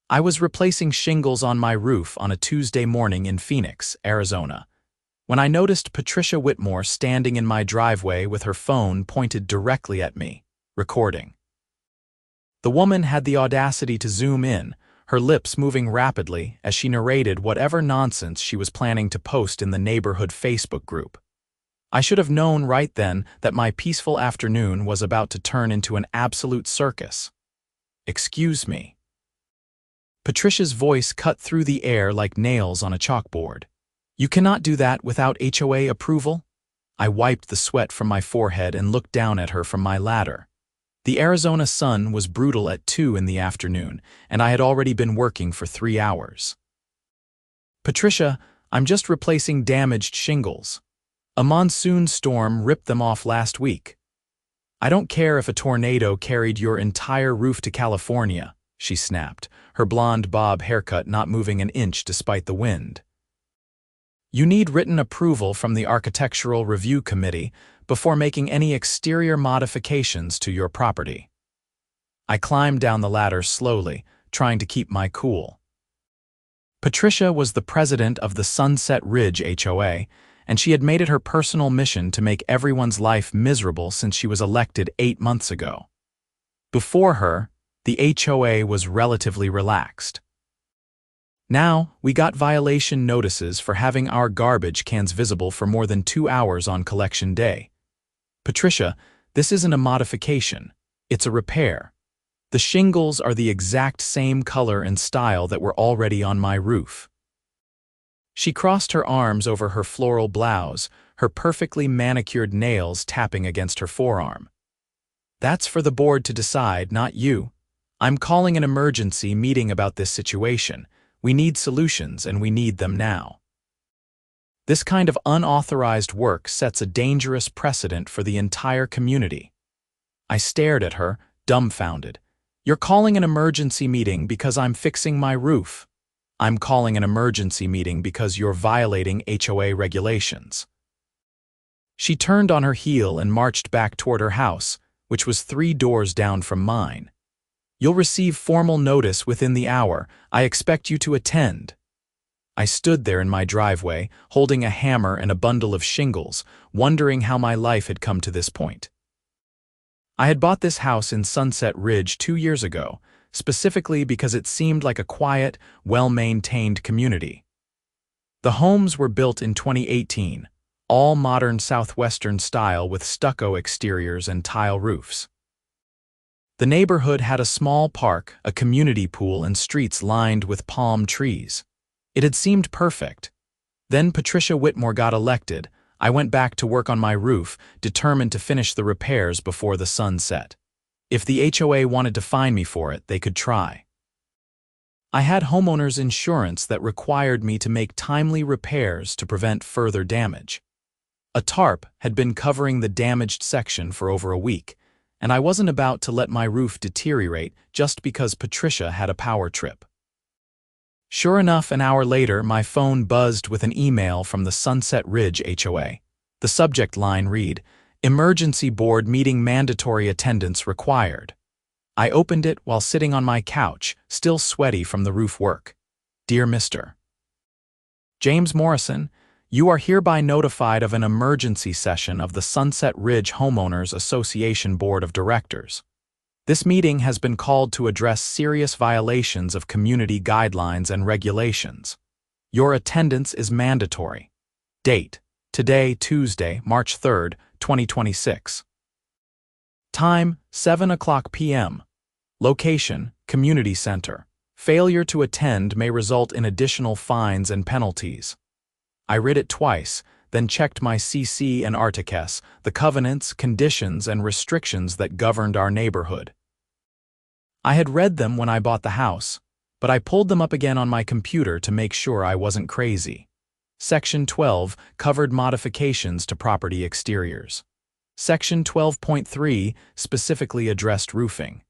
I was replacing shingles on my roof on a Tuesday morning in Phoenix, Arizona, when I noticed Patricia Whitmore standing in my driveway with her phone pointed directly at me, recording. The woman had the audacity to zoom in, her lips moving rapidly as she narrated whatever nonsense she was planning to post in the neighborhood Facebook group. I should have known right then that my peaceful afternoon was about to turn into an absolute circus. "Excuse me." Patricia's voice cut through the air like nails on a chalkboard. "You cannot do that without HOA approval?" I wiped the sweat from my forehead and looked down at her from my ladder. The Arizona sun was brutal at 2 in the afternoon, and I had already been working for 3 hours. "Patricia, I'm just replacing damaged shingles. A monsoon storm ripped them off last week. I don't care if a tornado carried your entire roof to California," she snapped, her blonde bob haircut not moving an inch despite the wind. "You need written approval from the Architectural Review Committee before making any exterior modifications to your property." I climbed down the ladder slowly, trying to keep my cool. Patricia was the president of the Sunset Ridge HOA, and she had made it her personal mission to make everyone's life miserable since she was elected 8 months ago. Before her, the HOA was relatively relaxed. Now, we got violation notices for having our garbage cans visible for more than 2 hours on collection day. "Patricia, this isn't a modification, it's a repair. The shingles are the exact same color and style that were already on my roof." She crossed her arms over her floral blouse, her perfectly manicured nails tapping against her forearm. "That's for the board to decide, not you. I'm calling an emergency meeting about this situation. We need solutions, and we need them now. This kind of unauthorized work sets a dangerous precedent for the entire community." I stared at her, dumbfounded. "You're calling an emergency meeting because I'm fixing my roof. I'm calling an emergency meeting because you're violating HOA regulations." She turned on her heel and marched back toward her house, which was 3 doors down from mine. "You'll receive formal notice within the hour. I expect you to attend." I stood there in my driveway, holding a hammer and a bundle of shingles, wondering how my life had come to this point. I had bought this house in Sunset Ridge 2 years ago, specifically because it seemed like a quiet, well-maintained community. The homes were built in 2018, all modern Southwestern style with stucco exteriors and tile roofs. The neighborhood had a small park, a community pool, and streets lined with palm trees. It had seemed perfect. Then Patricia Whitmore got elected. I went back to work on my roof, determined to finish the repairs before the sun set. If the HOA wanted to fine me for it, they could try. I had homeowners insurance that required me to make timely repairs to prevent further damage. A tarp had been covering the damaged section for over a week, and I wasn't about to let my roof deteriorate just because Patricia had a power trip. Sure enough, an hour later, my phone buzzed with an email from the Sunset Ridge HOA. The subject line read, "Emergency Board Meeting Mandatory Attendance Required." I opened it while sitting on my couch, still sweaty from the roof work. "Dear Mr. James Morrison, you are hereby notified of an emergency session of the Sunset Ridge Homeowners Association Board of Directors. This meeting has been called to address serious violations of community guidelines and regulations. Your attendance is mandatory. Date: today, Tuesday, March 3rd, 2026. Time: 7:00 p.m. Location: Community Center. Failure to attend may result in additional fines and penalties." I read it twice, then checked my CC and Articus, the covenants, conditions, and restrictions that governed our neighborhood. I had read them when I bought the house, but I pulled them up again on my computer to make sure I wasn't crazy. Section 12 covered modifications to property exteriors. Section 12.3 specifically addressed roofing.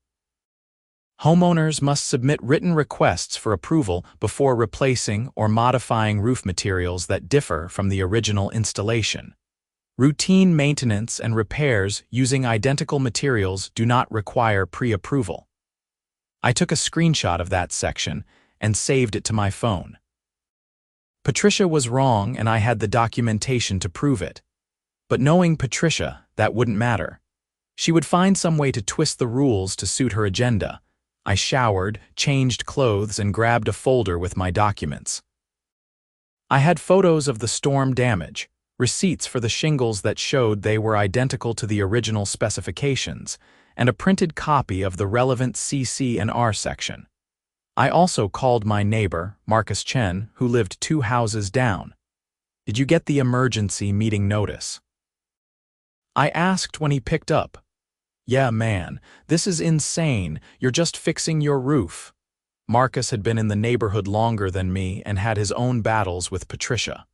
Homeowners must submit written requests for approval before replacing or modifying roof materials that differ from the original installation. Routine maintenance and repairs using identical materials do not require pre-approval. I took a screenshot of that section and saved it to my phone. Patricia was wrong and I had the documentation to prove it. But knowing Patricia, that wouldn't matter. She would find some way to twist the rules to suit her agenda. I showered, changed clothes, and grabbed a folder with my documents. I had photos of the storm damage, receipts for the shingles that showed they were identical to the original specifications, and a printed copy of the relevant CC and R section. I also called my neighbor, Marcus Chen, who lived 2 houses down. "Did you get the emergency meeting notice?" I asked when he picked up. "Yeah, man, this is insane. You're just fixing your roof." Marcus had been in the neighborhood longer than me and had his own battles with Patricia.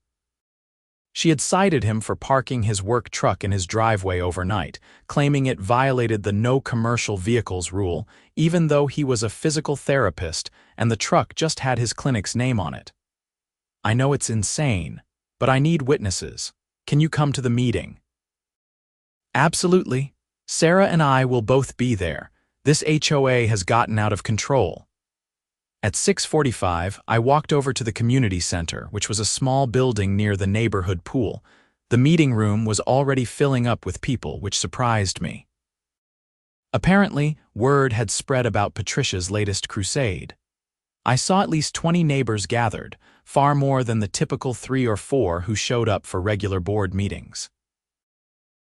She had cited him for parking his work truck in his driveway overnight, claiming it violated the no commercial vehicles rule, even though he was a physical therapist and the truck just had his clinic's name on it. "I know it's insane, but I need witnesses. Can you come to the meeting?" "Absolutely. Sarah and I will both be there. This HOA has gotten out of control." At 6:45, I walked over to the community center, which was a small building near the neighborhood pool. The meeting room was already filling up with people, which surprised me. Apparently, word had spread about Patricia's latest crusade. I saw at least 20 neighbors gathered, far more than the typical 3 or 4 who showed up for regular board meetings.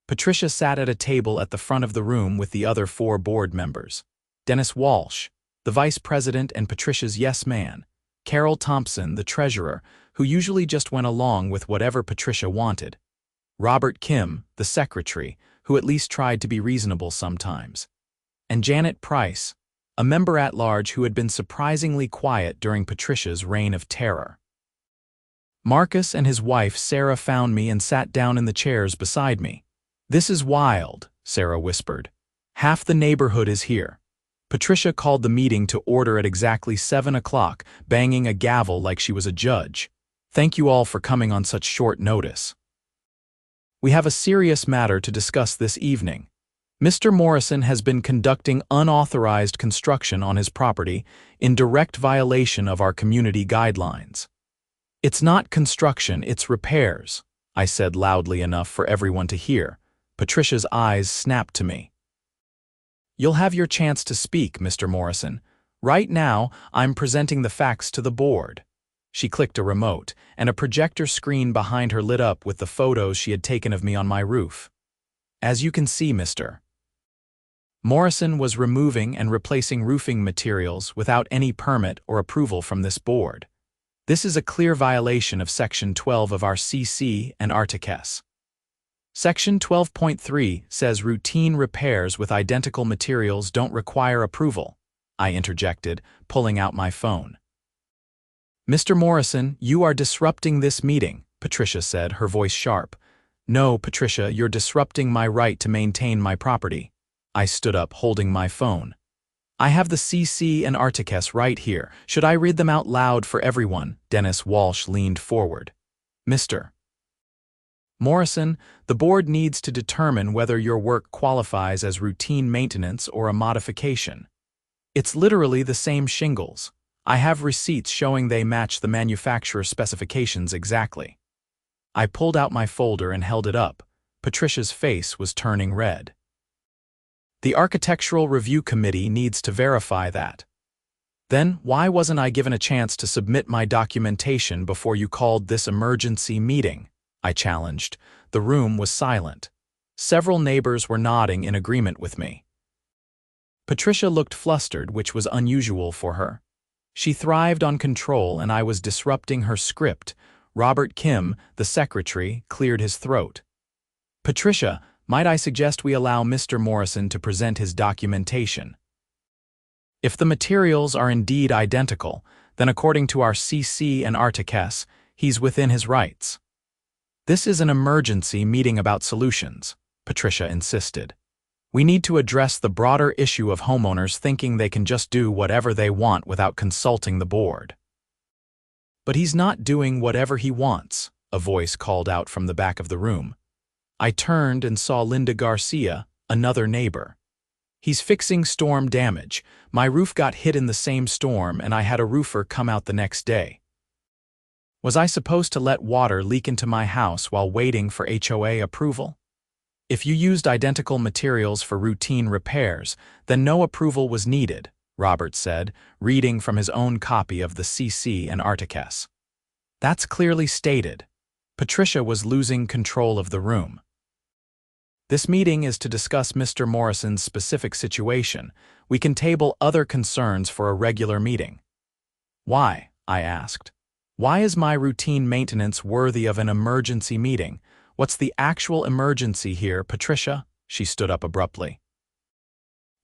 Patricia sat at a table at the front of the room with the other 4 board members: Dennis Walsh, the vice president and Patricia's yes man; Carol Thompson, the treasurer, who usually just went along with whatever Patricia wanted; Robert Kim, the secretary, who at least tried to be reasonable sometimes; and Janet Price, a member-at-large who had been surprisingly quiet during Patricia's reign of terror. Marcus and his wife Sarah found me and sat down in the chairs beside me. "This is wild," Sarah whispered. "Half the neighborhood is here." Patricia called the meeting to order at exactly 7 o'clock, banging a gavel like she was a judge. "Thank you all for coming on such short notice. We have a serious matter to discuss this evening. Mr. Morrison has been conducting unauthorized construction on his property in direct violation of our community guidelines." "It's not construction, it's repairs," I said loudly enough for everyone to hear. Patricia's eyes snapped to me. "You'll have your chance to speak, Mr. Morrison. Right now, I'm presenting the facts to the board." She clicked a remote, and a projector screen behind her lit up with the photos she had taken of me on my roof. "As you can see, Mr. Morrison was removing and replacing roofing materials without any permit or approval from this board. This is a clear violation of Section 12 of our CC and RTCS. Section 12.3 says routine repairs with identical materials don't require approval," I interjected, pulling out my phone. "Mr. Morrison, you are disrupting this meeting," Patricia said, her voice sharp. "No, Patricia, you're disrupting my right to maintain my property." I stood up, holding my phone. "I have the CC and RTCS right here. Should I read them out loud for everyone?" Dennis Walsh leaned forward. "Mr. Morrison, the board needs to determine whether your work qualifies as routine maintenance or a modification. It's literally the same shingles. I have receipts showing they match the manufacturer's specifications exactly." I pulled out my folder and held it up. Patricia's face was turning red. "The Architectural Review Committee needs to verify that." "Then why wasn't I given a chance to submit my documentation before you called this emergency meeting?" I challenged. The room was silent. Several neighbors were nodding in agreement with me. Patricia looked flustered, which was unusual for her. She thrived on control, and I was disrupting her script. Robert Kim, the secretary, cleared his throat. "Patricia, might I suggest we allow Mr. Morrison to present his documentation? If the materials are indeed identical, then according to our CC and RTCS, he's within his rights." "This is an emergency meeting about solutions," Patricia insisted. "We need to address the broader issue of homeowners thinking they can just do whatever they want without consulting the board." "But he's not doing whatever he wants," a voice called out from the back of the room. I turned and saw Linda Garcia, another neighbor. He's fixing storm damage. My roof got hit in the same storm and I had a roofer come out the next day. Was I supposed to let water leak into my house while waiting for HOA approval? If you used identical materials for routine repairs, then no approval was needed, Robert said, reading from his own copy of the CC and Articus. That's clearly stated. Patricia was losing control of the room. This meeting is to discuss Mr. Morrison's specific situation. We can table other concerns for a regular meeting. Why? I asked. Why is my routine maintenance worthy of an emergency meeting? What's the actual emergency here, Patricia? She stood up abruptly.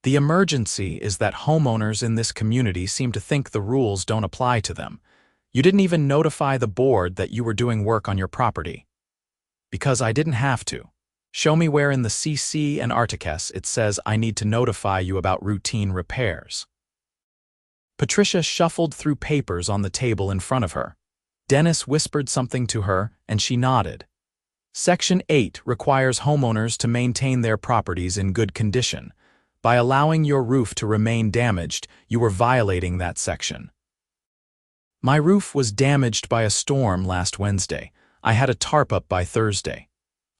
The emergency is that homeowners in this community seem to think the rules don't apply to them. You didn't even notify the board that you were doing work on your property. Because I didn't have to. Show me where in the CC and Articus it says I need to notify you about routine repairs. Patricia shuffled through papers on the table in front of her. Dennis whispered something to her, and she nodded. Section 8 requires homeowners to maintain their properties in good condition. By allowing your roof to remain damaged, you were violating that section. My roof was damaged by a storm last Wednesday. I had a tarp up by Thursday.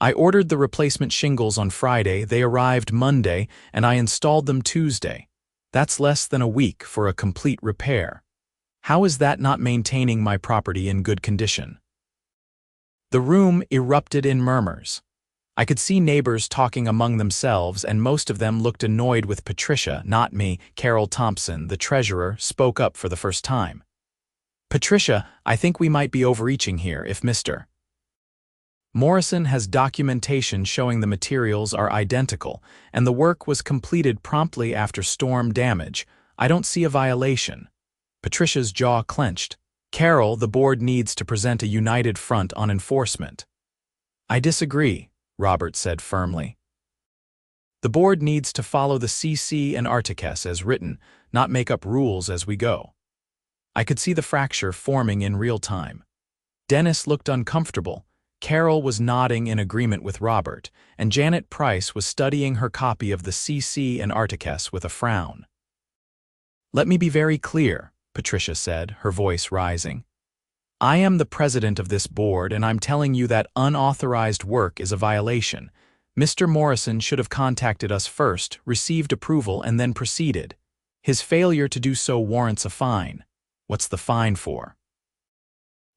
I ordered the replacement shingles on Friday, they arrived Monday, and I installed them Tuesday. That's less than a week for a complete repair. How is that not maintaining my property in good condition? The room erupted in murmurs. I could see neighbors talking among themselves, and most of them looked annoyed with Patricia, not me. Carol Thompson, the treasurer, spoke up for the first time. Patricia, I think we might be overreaching here if Mr. Morrison has documentation showing the materials are identical, and the work was completed promptly after storm damage. I don't see a violation. Patricia's jaw clenched. Carol, the board needs to present a united front on enforcement. I disagree, Robert said firmly. The board needs to follow the CC and Articus as written, not make up rules as we go. I could see the fracture forming in real time. Dennis looked uncomfortable. Carol was nodding in agreement with Robert, and Janet Price was studying her copy of the CC and Articus with a frown. Let me be very clear, Patricia said, her voice rising. I am the president of this board, and I'm telling you that unauthorized work is a violation. Mr. Morrison should have contacted us first, received approval, and then proceeded. His failure to do so warrants a fine. What's the fine for?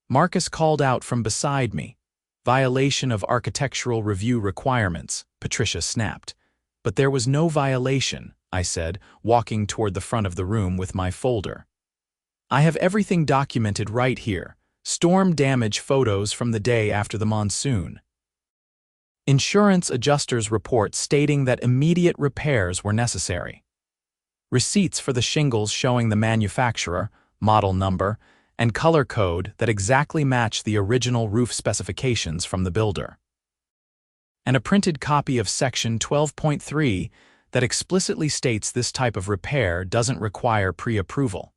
Marcus called out from beside me. Violation of architectural review requirements, Patricia snapped. But there was no violation, I said, walking toward the front of the room with my folder. I have everything documented right here. Storm damage photos from the day after the monsoon. Insurance adjuster's report stating that immediate repairs were necessary. Receipts for the shingles showing the manufacturer, model number, and color code that exactly match the original roof specifications from the builder. And a printed copy of Section 12.3 that explicitly states this type of repair doesn't require pre-approval.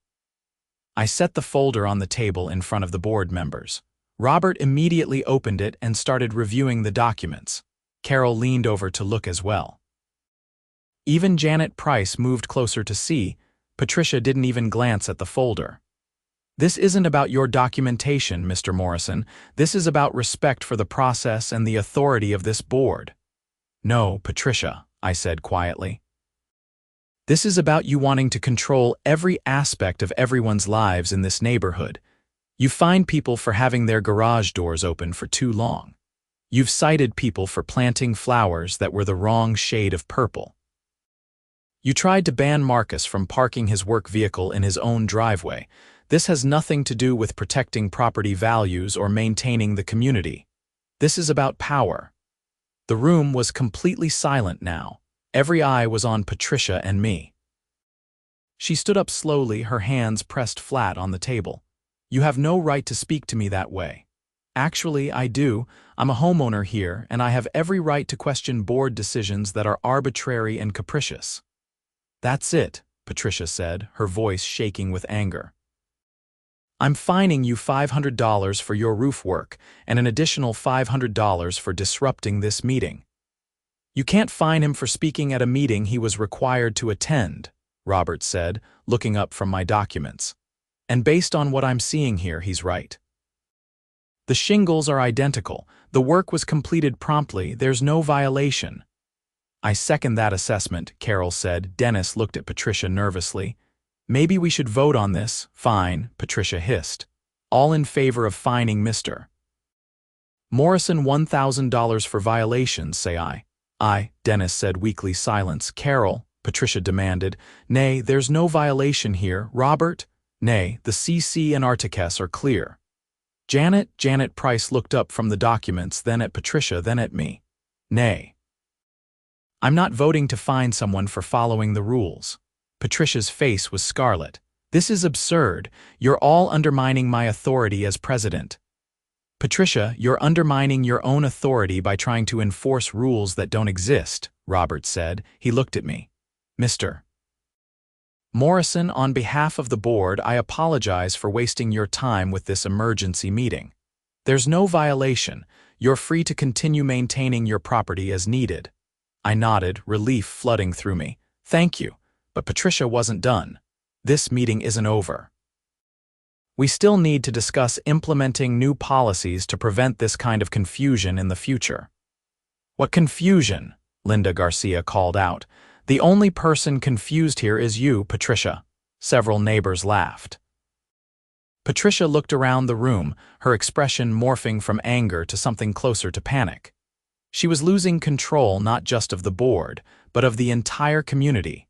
I set the folder on the table in front of the board members. Robert immediately opened it and started reviewing the documents. Carol leaned over to look as well. Even Janet Price moved closer to see. Patricia didn't even glance at the folder. This isn't about your documentation, Mr. Morrison. This is about respect for the process and the authority of this board. No, Patricia, I said quietly. This is about you wanting to control every aspect of everyone's lives in this neighborhood. You fine people for having their garage doors open for too long. You've cited people for planting flowers that were the wrong shade of purple. You tried to ban Marcus from parking his work vehicle in his own driveway. This has nothing to do with protecting property values or maintaining the community. This is about power. The room was completely silent now. Every eye was on Patricia and me. She stood up slowly, her hands pressed flat on the table. You have no right to speak to me that way. Actually, I do. I'm a homeowner here, and I have every right to question board decisions that are arbitrary and capricious. That's it, Patricia said, her voice shaking with anger. I'm fining you $500 for your roof work and an additional $500 for disrupting this meeting. You can't fine him for speaking at a meeting he was required to attend, Robert said, looking up from my documents. And based on what I'm seeing here, he's right. The shingles are identical. The work was completed promptly. There's no violation. I second that assessment, Carol said. Dennis looked at Patricia nervously. Maybe we should vote on this. Fine, Patricia hissed. All in favor of fining Mr. Morrison $1,000 for violations, say I. Aye, Dennis said weakly. Silence. Carol, Patricia demanded. Nay, there's no violation here. Robert? Nay, the CC and Articus are clear. Janet Price looked up from the documents, then at Patricia, then at me. Nay. I'm not voting to fine someone for following the rules. Patricia's face was scarlet. This is absurd. You're all undermining my authority as president. Patricia, you're undermining your own authority by trying to enforce rules that don't exist, Robert said. He looked at me. Mr. Morrison, on behalf of the board, I apologize for wasting your time with this emergency meeting. There's no violation. You're free to continue maintaining your property as needed. I nodded, relief flooding through me. Thank you, but Patricia wasn't done. This meeting isn't over. We still need to discuss implementing new policies to prevent this kind of confusion in the future. What confusion? Linda Garcia called out. The only person confused here is you, Patricia. Several neighbors laughed. Patricia looked around the room, her expression morphing from anger to something closer to panic. She was losing control not just of the board, but of the entire community.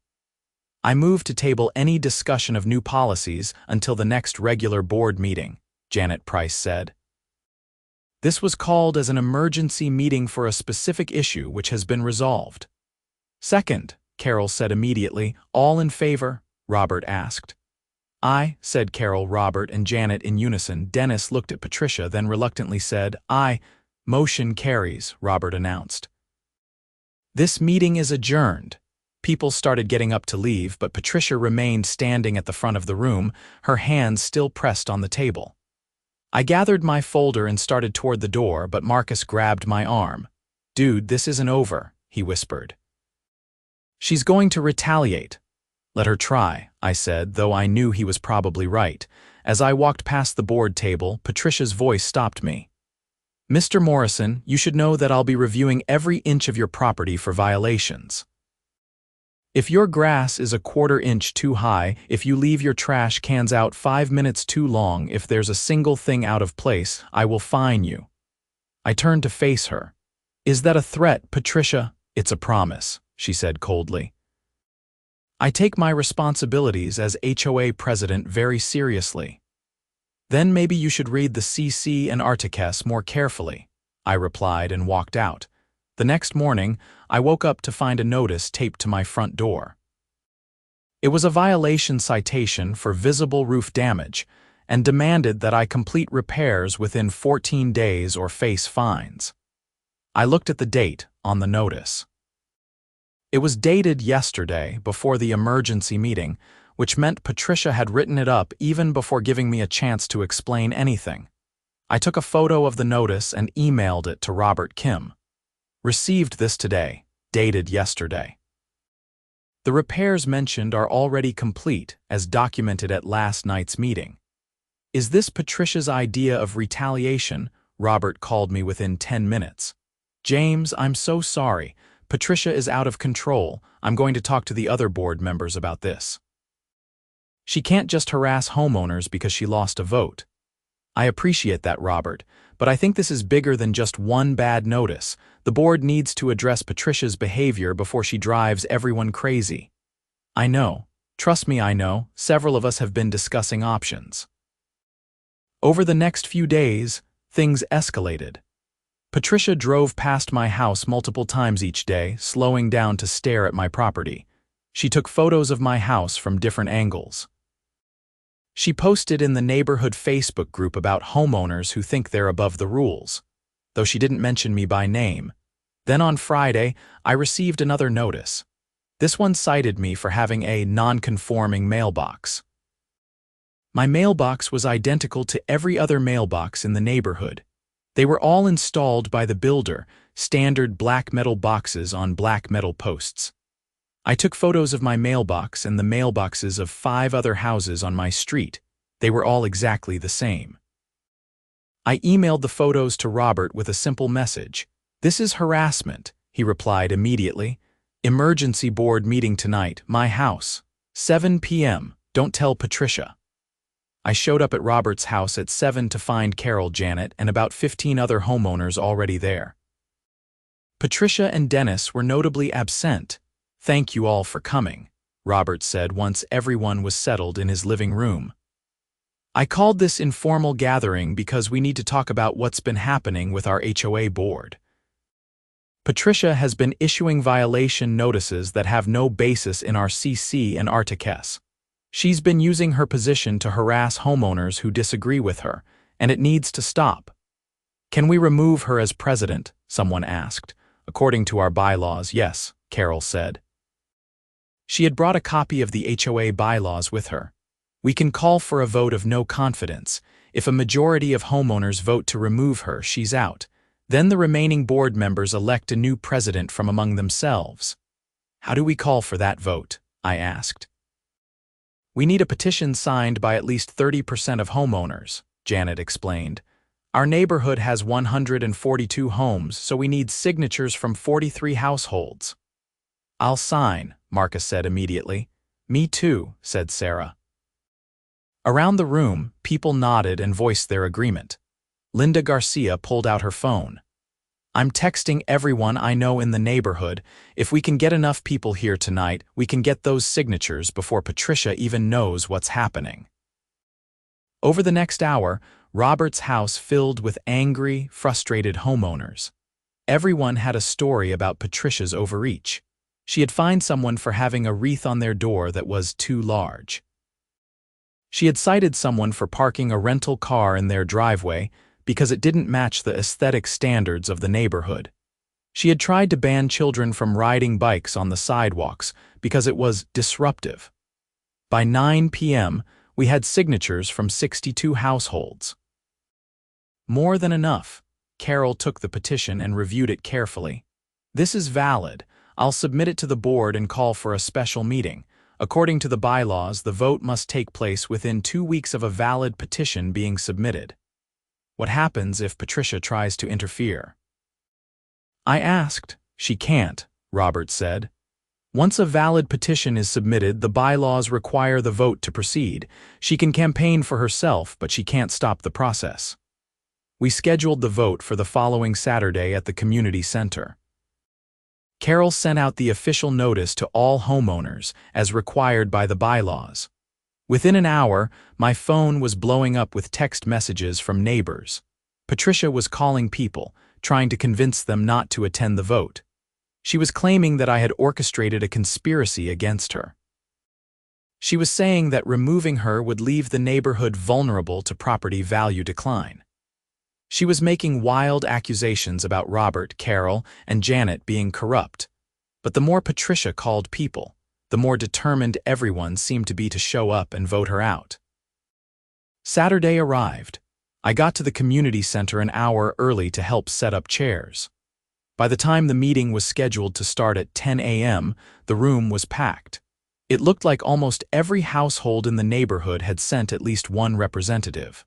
I moved to table any discussion of new policies until the next regular board meeting, Janet Price said. This was called as an emergency meeting for a specific issue which has been resolved. Second, Carol said immediately. All in favor? Robert asked. Aye, said Carol, Robert, and Janet in unison. Dennis looked at Patricia, then reluctantly said, Aye. Motion carries, Robert announced. This meeting is adjourned. People started getting up to leave, but Patricia remained standing at the front of the room, her hands still pressed on the table. I gathered my folder and started toward the door, but Marcus grabbed my arm. Dude, this isn't over, he whispered. She's going to retaliate. Let her try, I said, though I knew he was probably right. As I walked past the board table, Patricia's voice stopped me. Mr. Morrison, you should know that I'll be reviewing every inch of your property for violations. If your grass is a quarter-inch too high, if you leave your trash cans out 5 minutes too long, if there's a single thing out of place, I will fine you. I turned to face her. Is that a threat, Patricia? It's a promise, she said coldly. I take my responsibilities as HOA president very seriously. Then maybe you should read the CC and Articus more carefully, I replied and walked out. The next morning, I woke up to find a notice taped to my front door. It was a violation citation for visible roof damage and demanded that I complete repairs within 14 days or face fines. I looked at the date on the notice. It was dated yesterday before the emergency meeting, which meant Patricia had written it up even before giving me a chance to explain anything. I took a photo of the notice and emailed it to Robert Kim. Received this today, dated yesterday. The repairs mentioned are already complete, as documented at last night's meeting. Is this Patricia's idea of retaliation? Robert called me within 10 minutes. James, I'm so sorry. Patricia is out of control. I'm going to talk to the other board members about this. She can't just harass homeowners because she lost a vote. I appreciate that, Robert, but I think this is bigger than just one bad notice. The board needs to address Patricia's behavior before she drives everyone crazy. I know. Trust me, I know. Several of us have been discussing options. Over the next few days, things escalated. Patricia drove past my house multiple times each day, slowing down to stare at my property. She took photos of my house from different angles. She posted in the neighborhood Facebook group about homeowners who think they're above the rules, though she didn't mention me by name. Then on Friday, I received another notice. This one cited me for having a non-conforming mailbox. My mailbox was identical to every other mailbox in the neighborhood. They were all installed by the builder, standard black metal boxes on black metal posts. I took photos of my mailbox and the mailboxes of 5 other houses on my street. They were all exactly the same. I emailed the photos to Robert with a simple message. "This is harassment," he replied immediately. "Emergency board meeting tonight, my house. 7 p.m. Don't tell Patricia." I showed up at Robert's house at 7 to find Carol, Janet, and about 15 other homeowners already there. Patricia and Dennis were notably absent. "Thank you all for coming," Robert said once everyone was settled in his living room. "I called this informal gathering because we need to talk about what's been happening with our HOA board. Patricia has been issuing violation notices that have no basis in our CC and Articus. She's been using her position to harass homeowners who disagree with her, and it needs to stop." "Can we remove her as president?" someone asked. "According to our bylaws, yes," Carol said. She had brought a copy of the HOA bylaws with her. "We can call for a vote of no confidence. If a majority of homeowners vote to remove her, she's out. Then the remaining board members elect a new president from among themselves." "How do we call for that vote?" I asked. "We need a petition signed by at least 30% of homeowners," Janet explained. "Our neighborhood has 142 homes, so we need signatures from 43 households." "I'll sign," Marcus said immediately. "Me too," said Sarah. Around the room, people nodded and voiced their agreement. Linda Garcia pulled out her phone. "I'm texting everyone I know in the neighborhood. If we can get enough people here tonight, we can get those signatures before Patricia even knows what's happening." Over the next hour, Robert's house filled with angry, frustrated homeowners. Everyone had a story about Patricia's overreach. She had fined someone for having a wreath on their door that was too large. She had cited someone for parking a rental car in their driveway because it didn't match the aesthetic standards of the neighborhood. She had tried to ban children from riding bikes on the sidewalks because it was disruptive. By 9 p.m., we had signatures from 62 households. More than enough. Carol took the petition and reviewed it carefully. "This is valid. I'll submit it to the board and call for a special meeting. According to the bylaws, the vote must take place within 2 weeks of a valid petition being submitted." "What happens if Patricia tries to interfere?" I asked. "She can't," Robert said. "Once a valid petition is submitted, the bylaws require the vote to proceed. She can campaign for herself, but she can't stop the process." We scheduled the vote for the following Saturday at the community center. Carol sent out the official notice to all homeowners, as required by the bylaws. Within an hour, my phone was blowing up with text messages from neighbors. Patricia was calling people, trying to convince them not to attend the vote. She was claiming that I had orchestrated a conspiracy against her. She was saying that removing her would leave the neighborhood vulnerable to property value decline. She was making wild accusations about Robert, Carol, and Janet being corrupt. But the more Patricia called people, the more determined everyone seemed to be to show up and vote her out. Saturday arrived. I got to the community center an hour early to help set up chairs. By the time the meeting was scheduled to start at 10 a.m., the room was packed. It looked like almost every household in the neighborhood had sent at least one representative.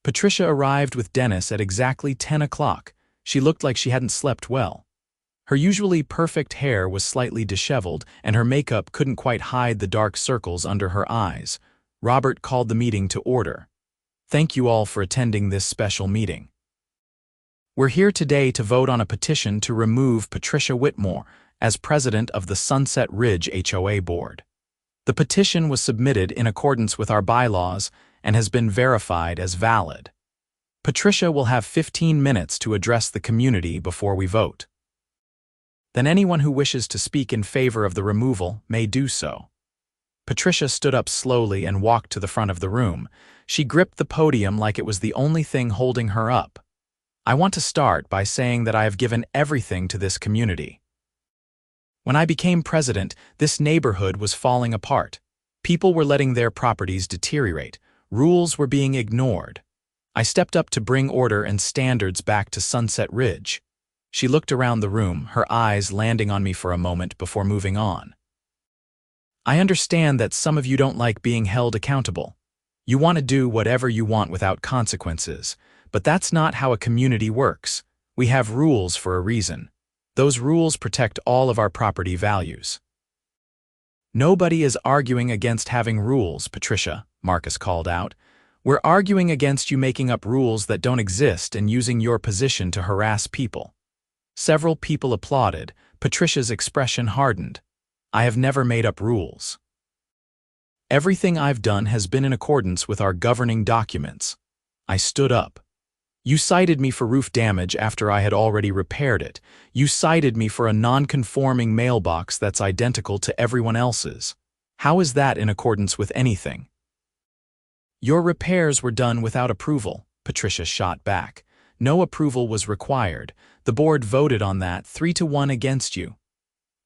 Patricia arrived with Dennis at exactly 10 o'clock. She looked like she hadn't slept well. Her usually perfect hair was slightly disheveled, and her makeup couldn't quite hide the dark circles under her eyes. Robert called the meeting to order. "Thank you all for attending this special meeting. We're here today to vote on a petition to remove Patricia Whitmore as president of the Sunset Ridge HOA Board. The petition was submitted in accordance with our bylaws and has been verified as valid. Patricia will have 15 minutes to address the community before we vote. Then anyone who wishes to speak in favor of the removal may do so." Patricia stood up slowly and walked to the front of the room. She gripped the podium like it was the only thing holding her up. "I want to start by saying that I have given everything to this community. When I became president, this neighborhood was falling apart. People were letting their properties deteriorate. Rules were being ignored. I stepped up to bring order and standards back to Sunset Ridge. She looked around the room, her eyes landing on me for a moment before moving on. I understand that some of you don't like being held accountable. You want to do whatever you want without consequences, but that's not how a community works. We have rules for a reason. Those rules protect all of our property values. Nobody is arguing against having rules, Patricia, Marcus called out. We're arguing against you making up rules that don't exist and using your position to harass people. Several people applauded. Patricia's expression hardened. I have never made up rules. Everything I've done has been in accordance with our governing documents. I stood up. You cited me for roof damage after I had already repaired it. You cited me for a non-conforming mailbox that's identical to everyone else's. How is that in accordance with anything? Your repairs were done without approval, Patricia shot back. No approval was required. The board voted on that 3-1 against you.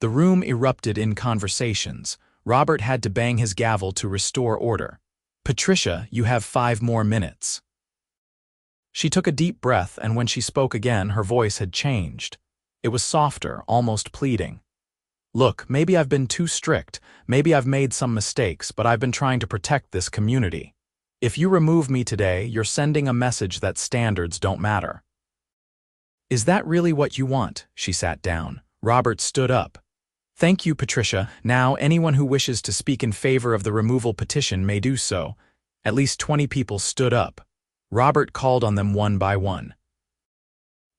The room erupted in conversations. Robert had to bang his gavel to restore order. Patricia, you have 5 more minutes. She took a deep breath, and when she spoke again, her voice had changed. It was softer, almost pleading. Look, maybe I've been too strict, maybe I've made some mistakes, but I've been trying to protect this community. If you remove me today, you're sending a message that standards don't matter. Is that really what you want? She sat down. Robert stood up. Thank you, Patricia. Now anyone who wishes to speak in favor of the removal petition may do so. At least 20 people stood up. Robert called on them one by one.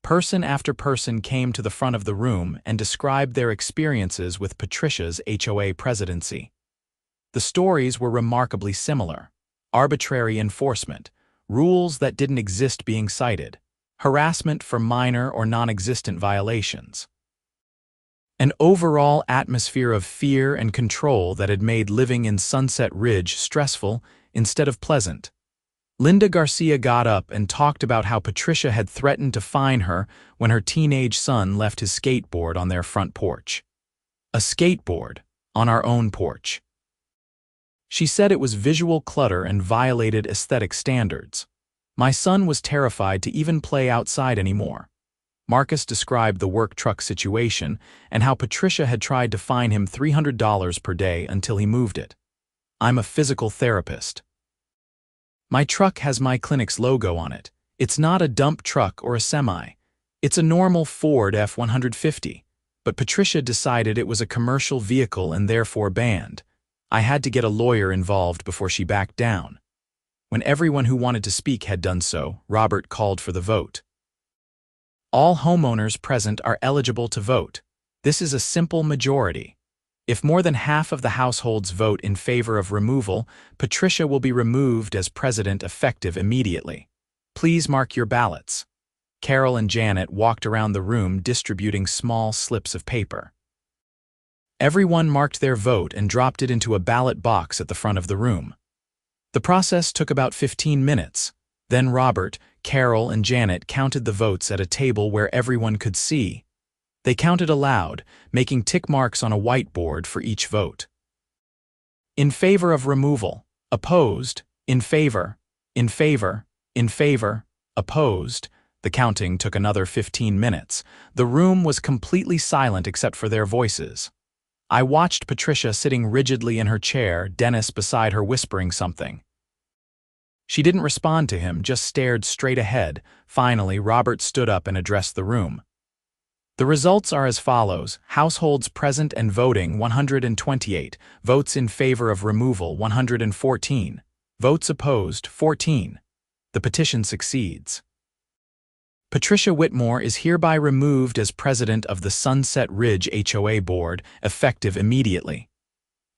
Person after person came to the front of the room and described their experiences with Patricia's HOA presidency. The stories were remarkably similar. Arbitrary enforcement, rules that didn't exist being cited, harassment for minor or non-existent violations. An overall atmosphere of fear and control that had made living in Sunset Ridge stressful instead of pleasant. Linda Garcia got up and talked about how Patricia had threatened to fine her when her teenage son left his skateboard on their front porch. A skateboard on our own porch. She said it was visual clutter and violated aesthetic standards. My son was terrified to even play outside anymore. Marcus described the work truck situation and how Patricia had tried to fine him $300 per day until he moved it. I'm a physical therapist. My truck has my clinic's logo on it. It's not a dump truck or a semi. It's a normal Ford F-150, but Patricia decided it was a commercial vehicle and therefore banned. I had to get a lawyer involved before she backed down. When everyone who wanted to speak had done so, Robert called for the vote. All homeowners present are eligible to vote. This is a simple majority. If more than half of the households vote in favor of removal, Patricia will be removed as president effective immediately. Please mark your ballots. Carol and Janet walked around the room distributing small slips of paper. Everyone marked their vote and dropped it into a ballot box at the front of the room. The process took about 15 minutes. Then Robert, Carol, and Janet counted the votes at a table where everyone could see. They counted aloud, making tick marks on a whiteboard for each vote. In favor of removal, opposed, in favor, in favor, in favor, opposed. The counting took another 15 minutes. The room was completely silent except for their voices. I watched Patricia sitting rigidly in her chair, Dennis beside her whispering something. She didn't respond to him, just stared straight ahead. Finally, Robert stood up and addressed the room. The results are as follows: households present and voting 128, votes in favor of removal 114, votes opposed 14. The petition succeeds. Patricia Whitmore is hereby removed as president of the Sunset Ridge HOA Board, effective immediately.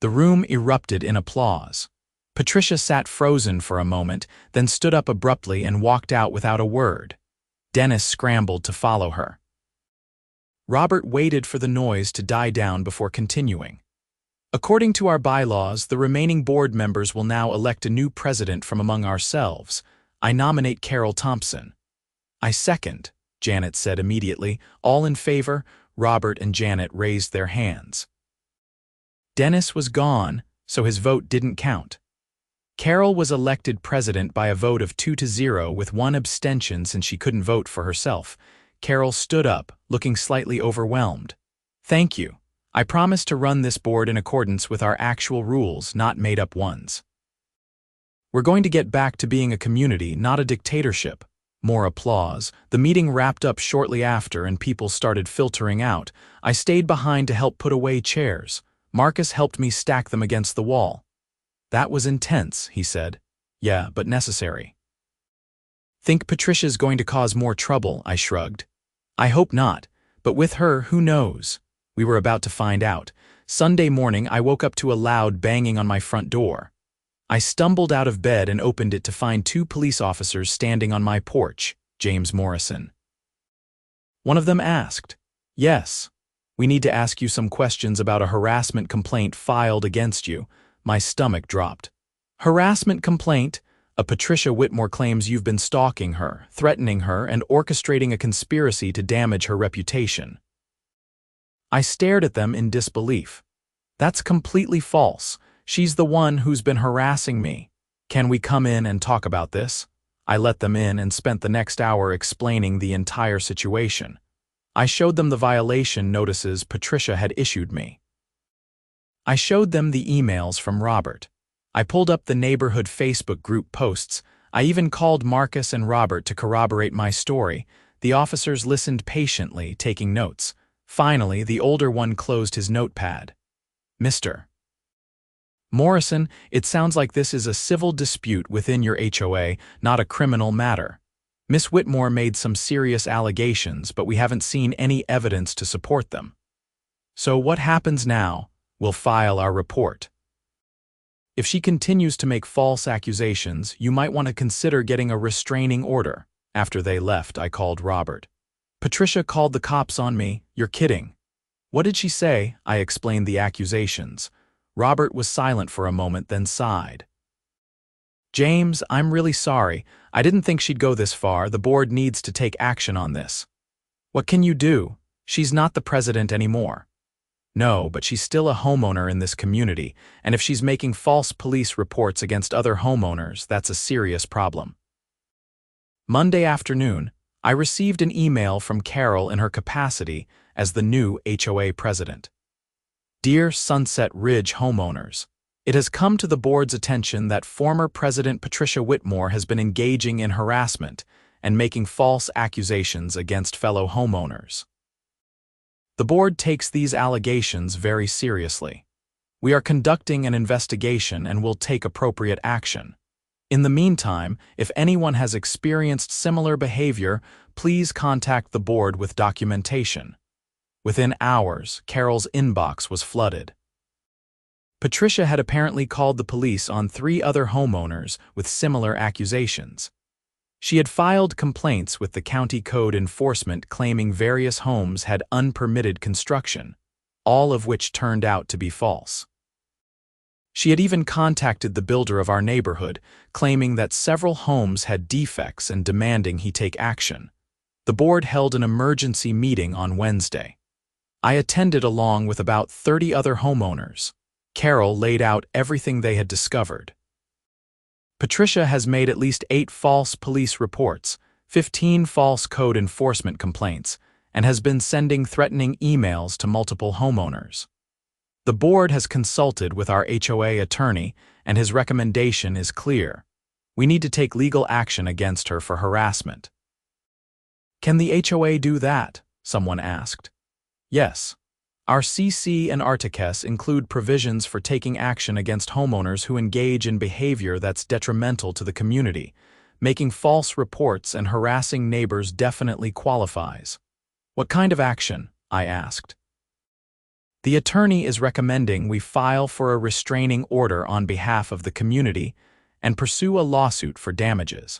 The room erupted in applause. Patricia sat frozen for a moment, then stood up abruptly and walked out without a word. Dennis scrambled to follow her. Robert waited for the noise to die down before continuing. According to our bylaws, the remaining board members will now elect a new president from among ourselves. I nominate Carol Thompson. I second, Janet said immediately. All in favor? Robert and Janet raised their hands. Dennis was gone, so his vote didn't count. Carol was elected president by a vote of 2-0 with one abstention since she couldn't vote for herself. Carol stood up, looking slightly overwhelmed. "Thank you. I promise to run this board in accordance with our actual rules, not made-up ones. We're going to get back to being a community, not a dictatorship." More applause. The meeting wrapped up shortly after and people started filtering out. I stayed behind to help put away chairs. Marcus helped me stack them against the wall. "That was intense," he said. "Yeah, but necessary." "Think Patricia's going to cause more trouble?" I shrugged. "I hope not, but with her, who knows?" We were about to find out. Sunday morning, I woke up to a loud banging on my front door. I stumbled out of bed and opened it to find 2 police officers standing on my porch, James Morrison. One of them asked, "Yes, we need to ask you some questions about a harassment complaint filed against you." My stomach dropped. "Harassment complaint? A Patricia Whitmore claims you've been stalking her, threatening her, and orchestrating a conspiracy to damage her reputation." I stared at them in disbelief. "That's completely false. She's the one who's been harassing me. Can we come in and talk about this?" I let them in and spent the next hour explaining the entire situation. I showed them the violation notices Patricia had issued me. I showed them the emails from Robert. I pulled up the neighborhood Facebook group posts. I even called Marcus and Robert to corroborate my story. The officers listened patiently, taking notes. Finally, the older one closed his notepad. "Mr. Morrison, it sounds like this is a civil dispute within your HOA, not a criminal matter. Miss Whitmore made some serious allegations, but we haven't seen any evidence to support them. So what happens now? We'll file our report. If she continues to make false accusations, you might want to consider getting a restraining order." After they left, I called Robert. "Patricia called the cops on me. You're kidding." "What did she say?" I explained the accusations. Robert was silent for a moment, then sighed. "James, I'm really sorry. I didn't think she'd go this far. The board needs to take action on this." "What can you do? She's not the president anymore." "No, but she's still a homeowner in this community, and if she's making false police reports against other homeowners, that's a serious problem." Monday afternoon, I received an email from Carol in her capacity as the new HOA president. "Dear Sunset Ridge homeowners, it has come to the board's attention that former President Patricia Whitmore has been engaging in harassment and making false accusations against fellow homeowners. The board takes these allegations very seriously. We are conducting an investigation and will take appropriate action. In the meantime, if anyone has experienced similar behavior, please contact the board with documentation." Within hours, Carol's inbox was flooded. Patricia had apparently called the police on 3 other homeowners with similar accusations. She had filed complaints with the county code enforcement claiming various homes had unpermitted construction, all of which turned out to be false. She had even contacted the builder of our neighborhood, claiming that several homes had defects and demanding he take action. The board held an emergency meeting on Wednesday. I attended along with about 30 other homeowners. Carol laid out everything they had discovered. Patricia has made at least 8 false police reports, 15 false code enforcement complaints, and has been sending threatening emails to multiple homeowners. The board has consulted with our HOA attorney, and his recommendation is clear. We need to take legal action against her for harassment. "Can the HOA do that?" someone asked. "Yes. Our CC and Articus include provisions for taking action against homeowners who engage in behavior that's detrimental to the community. Making false reports and harassing neighbors definitely qualifies." "What kind of action?" I asked. "The attorney is recommending we file for a restraining order on behalf of the community and pursue a lawsuit for damages.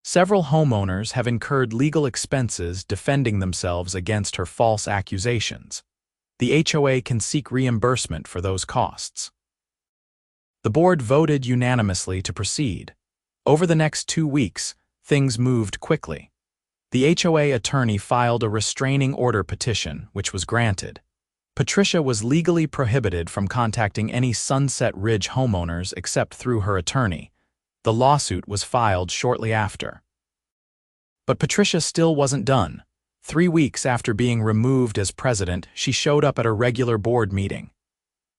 Several homeowners have incurred legal expenses defending themselves against her false accusations. The HOA can seek reimbursement for those costs." The board voted unanimously to proceed. Over the next 2 weeks, things moved quickly. The HOA attorney filed a restraining order petition, which was granted. Patricia was legally prohibited from contacting any Sunset Ridge homeowners except through her attorney. The lawsuit was filed shortly after. But Patricia still wasn't done. 3 weeks after being removed as president, she showed up at a regular board meeting.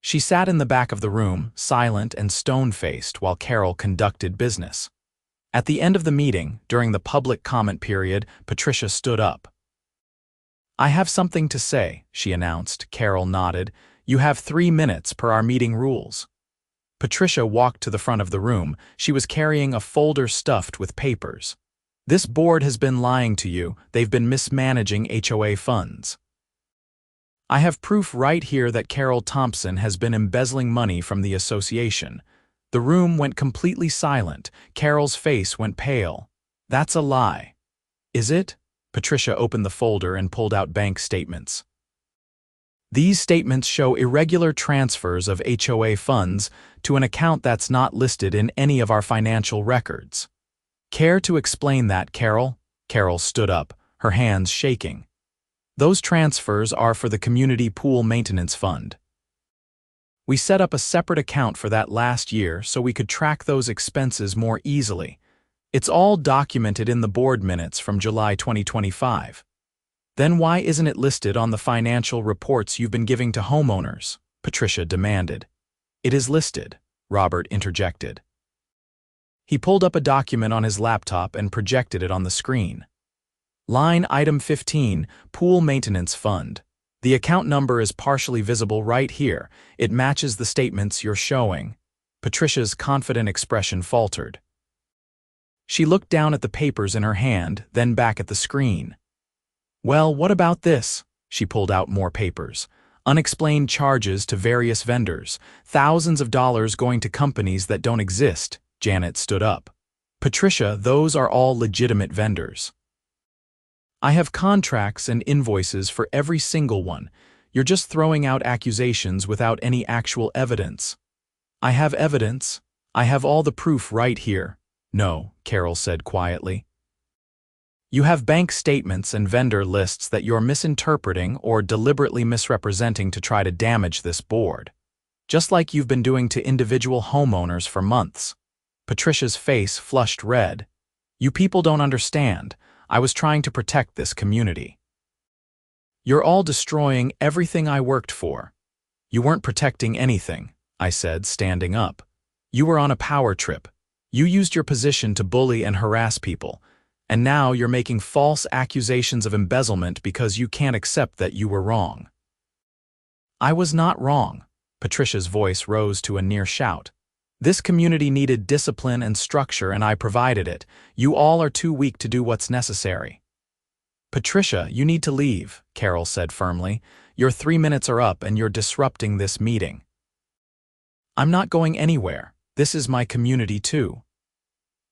She sat in the back of the room, silent and stone-faced, while Carol conducted business. At the end of the meeting, during the public comment period, Patricia stood up. "I have something to say," she announced. Carol nodded. "You have 3 minutes per our meeting rules." Patricia walked to the front of the room. She was carrying a folder stuffed with papers. "This board has been lying to you. They've been mismanaging HOA funds. I have proof right here that Carol Thompson has been embezzling money from the association." The room went completely silent. Carol's face went pale. "That's a lie." "Is it?" Patricia opened the folder and pulled out bank statements. "These statements show irregular transfers of HOA funds to an account that's not listed in any of our financial records." "Care to explain that, Carol?" Carol stood up, her hands shaking. "Those transfers are for the Community Pool Maintenance Fund. We set up a separate account for that last year so we could track those expenses more easily. It's all documented in the board minutes from July 2025. Then why isn't it listed on the financial reports you've been giving to homeowners?" Patricia demanded. "It is listed," Robert interjected. He pulled up a document on his laptop and projected it on the screen. "Line item 15, Pool Maintenance Fund. The account number is partially visible right here. It matches the statements you're showing." Patricia's confident expression faltered. She looked down at the papers in her hand, then back at the screen. "Well, what about this?" She pulled out more papers. "Unexplained charges to various vendors. Thousands of dollars going to companies that don't exist." Janet stood up. "Patricia, those are all legitimate vendors. I have contracts and invoices for every single one. You're just throwing out accusations without any actual evidence." "I have evidence. I have all the proof right here." "No," Carol said quietly. "You have bank statements and vendor lists that you're misinterpreting or deliberately misrepresenting to try to damage this board. Just like you've been doing to individual homeowners for months." Patricia's face flushed red. "You people don't understand. I was trying to protect this community." "You're all destroying everything I worked for." "You weren't protecting anything," I said, standing up. "You were on a power trip. You used your position to bully and harass people, and now you're making false accusations of embezzlement because you can't accept that you were wrong." "I was not wrong." Patricia's voice rose to a near shout. "This community needed discipline and structure, and I provided it. You all are too weak to do what's necessary." "Patricia, you need to leave," Carol said firmly. "Your 3 minutes are up and you're disrupting this meeting." "I'm not going anywhere. This is my community too."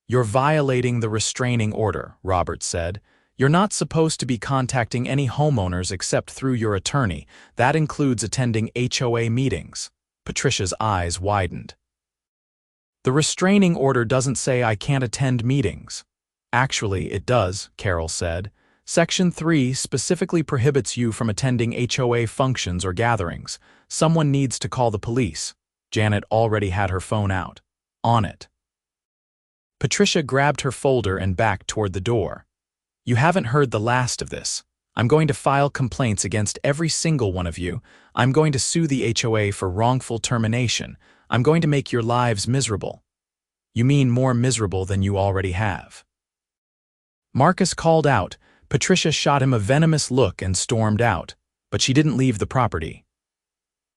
"You're violating the restraining order," Robert said. "You're not supposed to be contacting any homeowners except through your attorney. That includes attending HOA meetings." Patricia's eyes widened. "The restraining order doesn't say I can't attend meetings." "Actually, it does," Carol said. "Section 3 specifically prohibits you from attending HOA functions or gatherings. Someone needs to call the police." Janet already had her phone out. "On it." Patricia grabbed her folder and backed toward the door. "You haven't heard the last of this. I'm going to file complaints against every single one of you. I'm going to sue the HOA for wrongful termination. I'm going to make your lives miserable." "You mean more miserable than you already have." Marcus called out. Patricia shot him a venomous look and stormed out, but she didn't leave the property.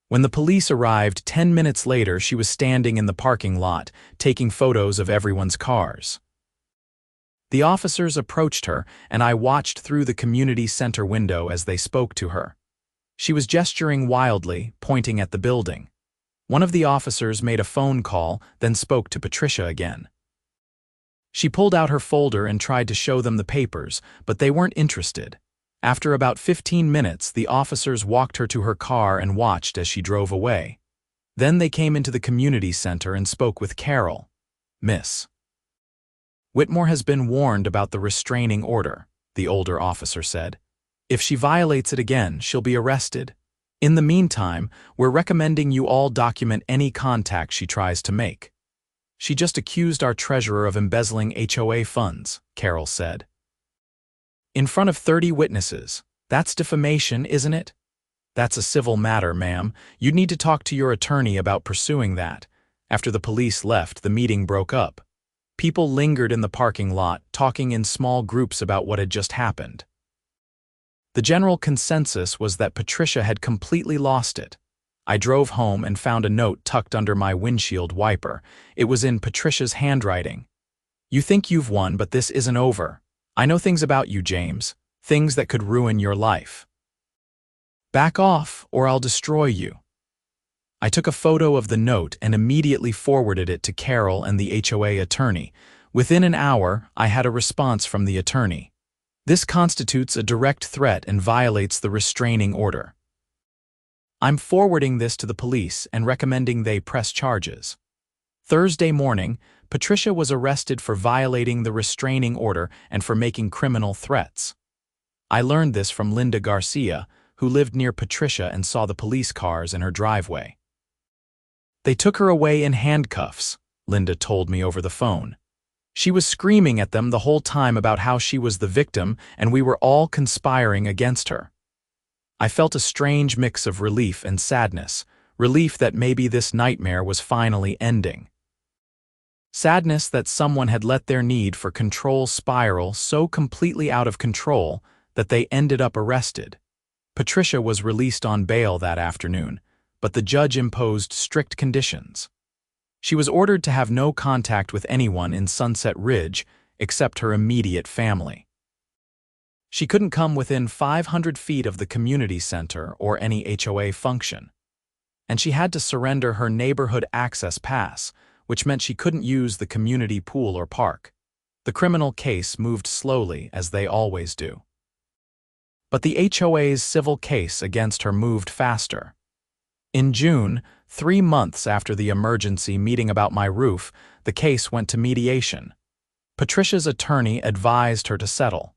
When the police arrived 10 minutes later, she was standing in the parking lot, taking photos of everyone's cars. The officers approached her, and I watched through the community center window as they spoke to her. She was gesturing wildly, pointing at the building. One of the officers made a phone call, then spoke to Patricia again. She pulled out her folder and tried to show them the papers, but they weren't interested. After about 15 minutes, the officers walked her to her car and watched as she drove away. Then they came into the community center and spoke with Carol. "Miss Whitmore has been warned about the restraining order," the older officer said. "If she violates it again, she'll be arrested. In the meantime, we're recommending you all document any contact she tries to make." She just accused our treasurer of embezzling HOA funds, Carol said. In front of 30 witnesses. That's defamation, isn't it? That's a civil matter, ma'am. You'd need to talk to your attorney about pursuing that. After the police left, the meeting broke up. People lingered in the parking lot, talking in small groups about what had just happened. The general consensus was that Patricia had completely lost it. I drove home and found a note tucked under my windshield wiper. It was in Patricia's handwriting. You think you've won, but this isn't over. I know things about you, James. Things that could ruin your life. Back off, or I'll destroy you. I took a photo of the note and immediately forwarded it to Carol and the HOA attorney. Within an hour, I had a response from the attorney. This constitutes a direct threat and violates the restraining order. I'm forwarding this to the police and recommending they press charges. Thursday morning, Patricia was arrested for violating the restraining order and for making criminal threats. I learned this from Linda Garcia, who lived near Patricia and saw the police cars in her driveway. They took her away in handcuffs, Linda told me over the phone. She was screaming at them the whole time about how she was the victim and we were all conspiring against her. I felt a strange mix of relief and sadness, relief that maybe this nightmare was finally ending. Sadness that someone had let their need for control spiral so completely out of control that they ended up arrested. Patricia was released on bail that afternoon, but the judge imposed strict conditions. She was ordered to have no contact with anyone in Sunset Ridge except her immediate family. She couldn't come within 500 feet of the community center or any HOA function. And she had to surrender her neighborhood access pass, which meant she couldn't use the community pool or park. The criminal case moved slowly, as they always do. But the HOA's civil case against her moved faster. In June, 3 months after the emergency meeting about my roof, the case went to mediation. Patricia's attorney advised her to settle.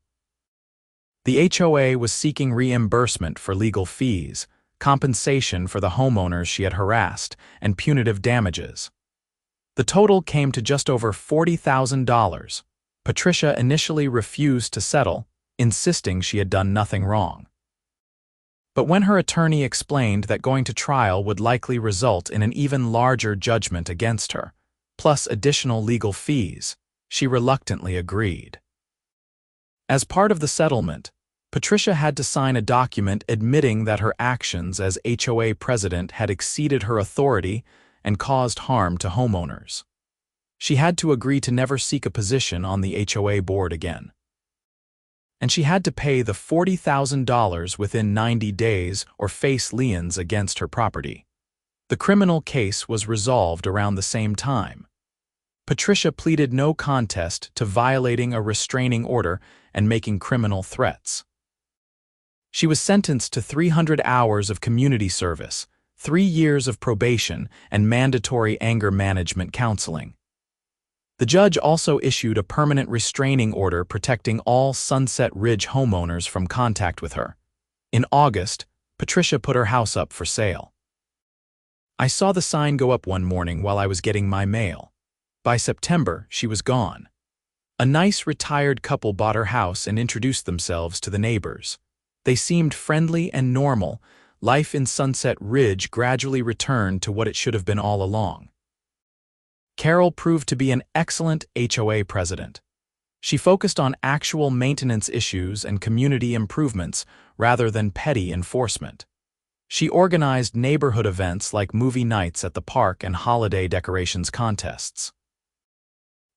The HOA was seeking reimbursement for legal fees, compensation for the homeowners she had harassed, and punitive damages. The total came to just over $40,000. Patricia initially refused to settle, insisting she had done nothing wrong. But when her attorney explained that going to trial would likely result in an even larger judgment against her, plus additional legal fees, she reluctantly agreed. As part of the settlement, Patricia had to sign a document admitting that her actions as HOA president had exceeded her authority and caused harm to homeowners. She had to agree to never seek a position on the HOA board again. And she had to pay the $40,000 within 90 days or face liens against her property. The criminal case was resolved around the same time. Patricia pleaded no contest to violating a restraining order and making criminal threats. She was sentenced to 300 hours of community service, 3 years of probation, and mandatory anger management counseling. The judge also issued a permanent restraining order protecting all Sunset Ridge homeowners from contact with her. In August, Patricia put her house up for sale. I saw the sign go up one morning while I was getting my mail. By September, she was gone. A nice retired couple bought her house and introduced themselves to the neighbors. They seemed friendly and normal. Life in Sunset Ridge gradually returned to what it should have been all along. Carol proved to be an excellent HOA president. She focused on actual maintenance issues and community improvements rather than petty enforcement. She organized neighborhood events like movie nights at the park and holiday decorations contests.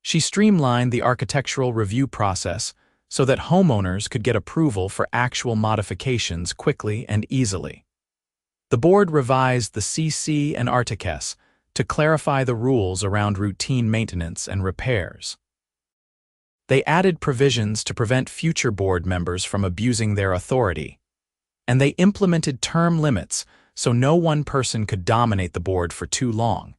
She streamlined the architectural review process so that homeowners could get approval for actual modifications quickly and easily. The board revised the CC and Articus to clarify the rules around routine maintenance and repairs. They added provisions to prevent future board members from abusing their authority, and they implemented term limits so no one person could dominate the board for too long.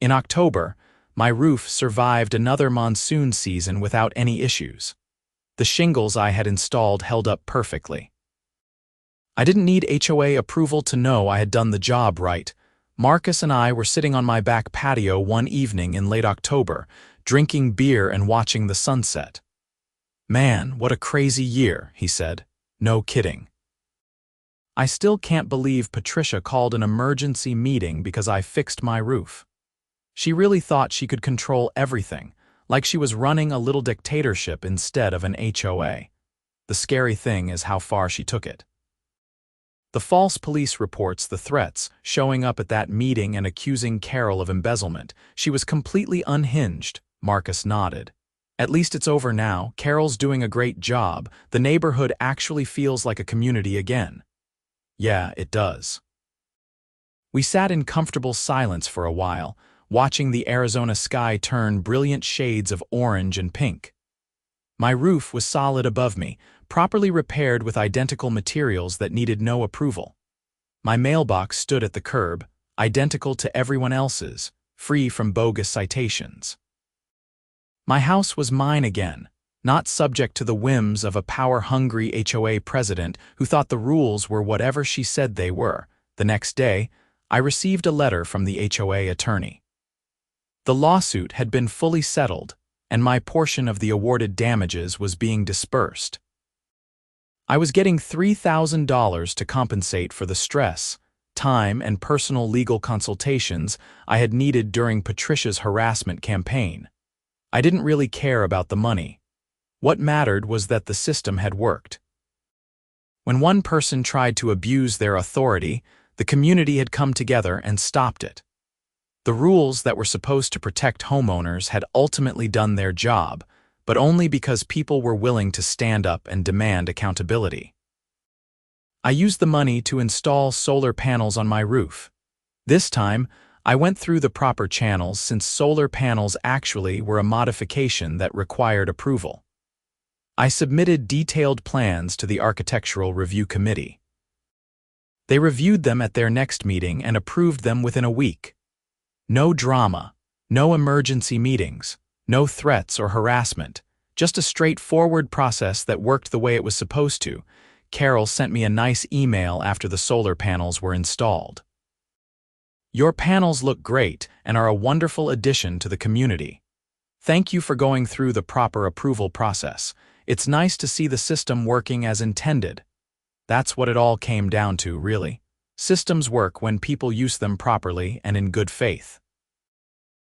In October, my roof survived another monsoon season without any issues. The shingles I had installed held up perfectly. I didn't need HOA approval to know I had done the job right. Marcus and I were sitting on my back patio one evening in late October, drinking beer and watching the sunset. "Man, what a crazy year," he said. "No kidding. I still can't believe Patricia called an emergency meeting because I fixed my roof. She really thought she could control everything, like she was running a little dictatorship instead of an HOA. The scary thing is how far she took it. The false police reports, the threats, showing up at that meeting and accusing Carol of embezzlement. She was completely unhinged." Marcus nodded. "At least it's over now. Carol's doing a great job. The neighborhood actually feels like a community again." "Yeah, it does." We sat in comfortable silence for a while, watching the Arizona sky turn brilliant shades of orange and pink. My roof was solid above me, properly repaired with identical materials that needed no approval. My mailbox stood at the curb, identical to everyone else's, free from bogus citations. My house was mine again, not subject to the whims of a power-hungry HOA president who thought the rules were whatever she said they were. The next day, I received a letter from the HOA attorney. The lawsuit had been fully settled, and my portion of the awarded damages was being dispersed. I was getting $3,000 to compensate for the stress, time, and personal legal consultations I had needed during Patricia's harassment campaign. I didn't really care about the money. What mattered was that the system had worked. When one person tried to abuse their authority, the community had come together and stopped it. The rules that were supposed to protect homeowners had ultimately done their job, but only because people were willing to stand up and demand accountability. I used the money to install solar panels on my roof. This time, I went through the proper channels since solar panels actually were a modification that required approval. I submitted detailed plans to the Architectural Review Committee. They reviewed them at their next meeting and approved them within a week. No drama, no emergency meetings, no threats or harassment, just a straightforward process that worked the way it was supposed to. Carol sent me a nice email after the solar panels were installed. "Your panels look great and are a wonderful addition to the community. Thank you for going through the proper approval process. It's nice to see the system working as intended." That's what it all came down to, really. Systems work when people use them properly and in good faith.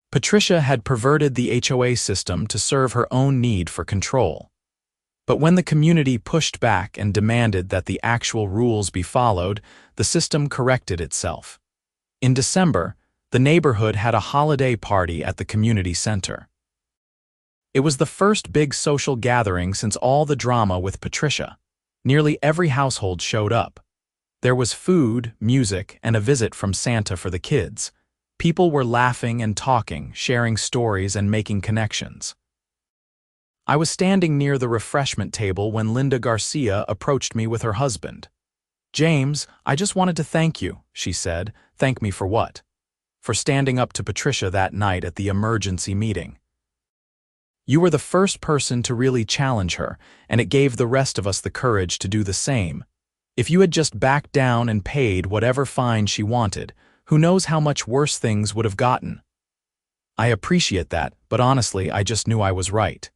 Patricia had perverted the HOA system to serve her own need for control. But when the community pushed back and demanded that the actual rules be followed, the system corrected itself. In December, the neighborhood had a holiday party at the community center. It was the first big social gathering since all the drama with Patricia. Nearly every household showed up. There was food, music, and a visit from Santa for the kids. People were laughing and talking, sharing stories and making connections. I was standing near the refreshment table when Linda Garcia approached me with her husband. "James, I just wanted to thank you," she said. "Thank me for what?" "For standing up to Patricia that night at the emergency meeting. You were the first person to really challenge her, and it gave the rest of us the courage to do the same. If you had just backed down and paid whatever fine she wanted, who knows how much worse things would have gotten." "I appreciate that, but honestly, I just knew I was right."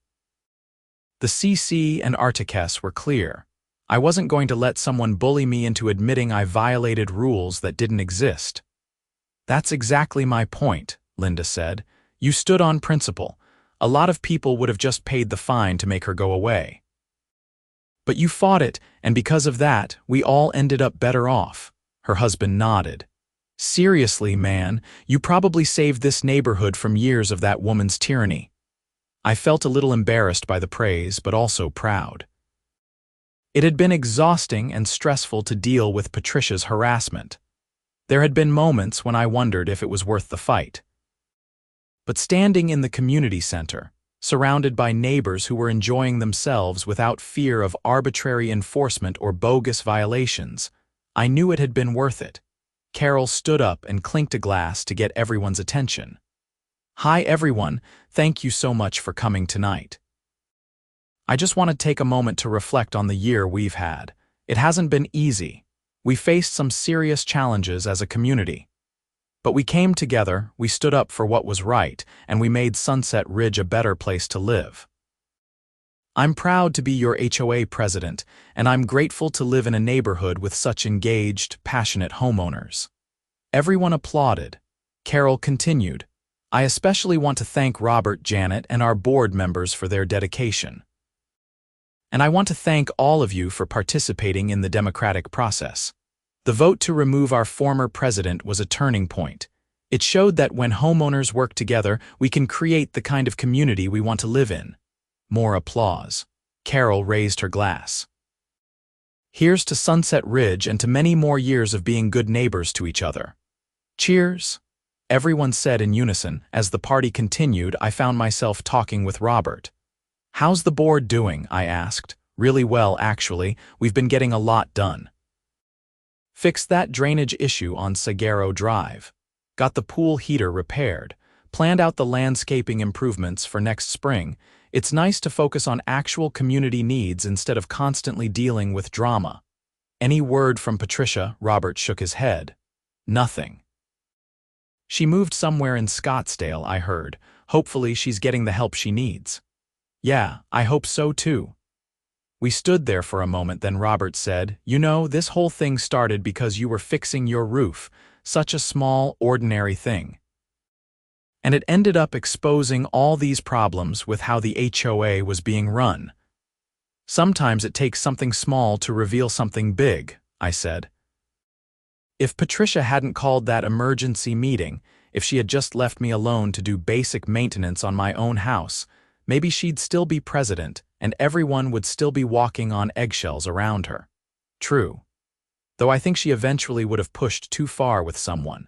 The CC and Articus were clear. I wasn't going to let someone bully me into admitting I violated rules that didn't exist. "That's exactly my point," Linda said. "You stood on principle. A lot of people would have just paid the fine to make her go away. But you fought it, and because of that, we all ended up better off." Her husband nodded. "Seriously, man, you probably saved this neighborhood from years of that woman's tyranny." I felt a little embarrassed by the praise, but also proud. It had been exhausting and stressful to deal with Patricia's harassment. There had been moments when I wondered if it was worth the fight. But standing in the community center, surrounded by neighbors who were enjoying themselves without fear of arbitrary enforcement or bogus violations, I knew it had been worth it. Carol stood up and clinked a glass to get everyone's attention. "Hi everyone, thank you so much for coming tonight. I just want to take a moment to reflect on the year we've had. It hasn't been easy. We faced some serious challenges as a community. But we came together, we stood up for what was right, and we made Sunset Ridge a better place to live. I'm proud to be your HOA president, and I'm grateful to live in a neighborhood with such engaged, passionate homeowners. Everyone applauded. Carol continued, I especially want to thank Robert, Janet, and our board members for their dedication. And I want to thank all of you for participating in the democratic process. The vote to remove our former president was a turning point. It showed that when homeowners work together, we can create the kind of community we want to live in. More applause. Carol raised her glass. Here's to Sunset Ridge and to many more years of being good neighbors to each other. Cheers! Everyone said in unison. As the party continued, I found myself talking with Robert. How's the board doing? I asked. Really well, actually. We've been getting a lot done. Fixed that drainage issue on Saguaro Drive. Got the pool heater repaired. Planned out the landscaping improvements for next spring. It's nice to focus on actual community needs instead of constantly dealing with drama. Any word from Patricia? Robert shook his head. Nothing. She moved somewhere in Scottsdale, I heard. Hopefully she's getting the help she needs. Yeah, I hope so too. We stood there for a moment, then Robert said, You know, this whole thing started because you were fixing your roof. Such a small, ordinary thing. And it ended up exposing all these problems with how the HOA was being run. Sometimes it takes something small to reveal something big, I said. If Patricia hadn't called that emergency meeting, if she had just left me alone to do basic maintenance on my own house, maybe she'd still be president and everyone would still be walking on eggshells around her. True. Though I think she eventually would have pushed too far with someone.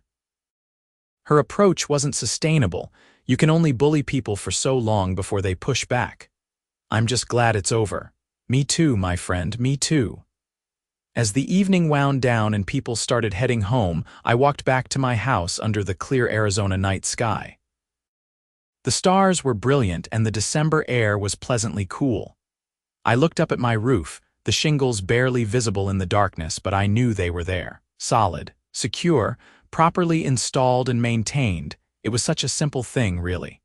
Her approach wasn't sustainable. You can only bully people for so long before they push back. I'm just glad it's over. Me too, my friend, me too. As the evening wound down and people started heading home, I walked back to my house under the clear Arizona night sky. The stars were brilliant and the December air was pleasantly cool. I looked up at my roof, the shingles barely visible in the darkness, but I knew they were there. Solid, secure, properly installed and maintained. It was such a simple thing, really.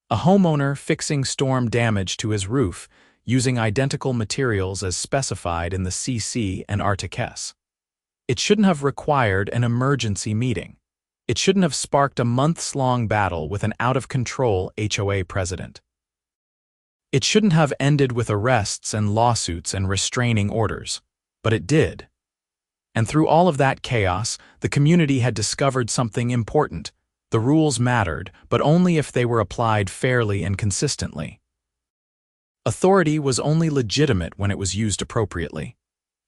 A homeowner fixing storm damage to his roof using identical materials as specified in the CC and Arctic. It shouldn't have required an emergency meeting. It shouldn't have sparked a months-long battle with an out-of-control HOA president. It shouldn't have ended with arrests and lawsuits and restraining orders. But it did. And through all of that chaos, the community had discovered something important. The rules mattered, but only if they were applied fairly and consistently. Authority was only legitimate when it was used appropriately.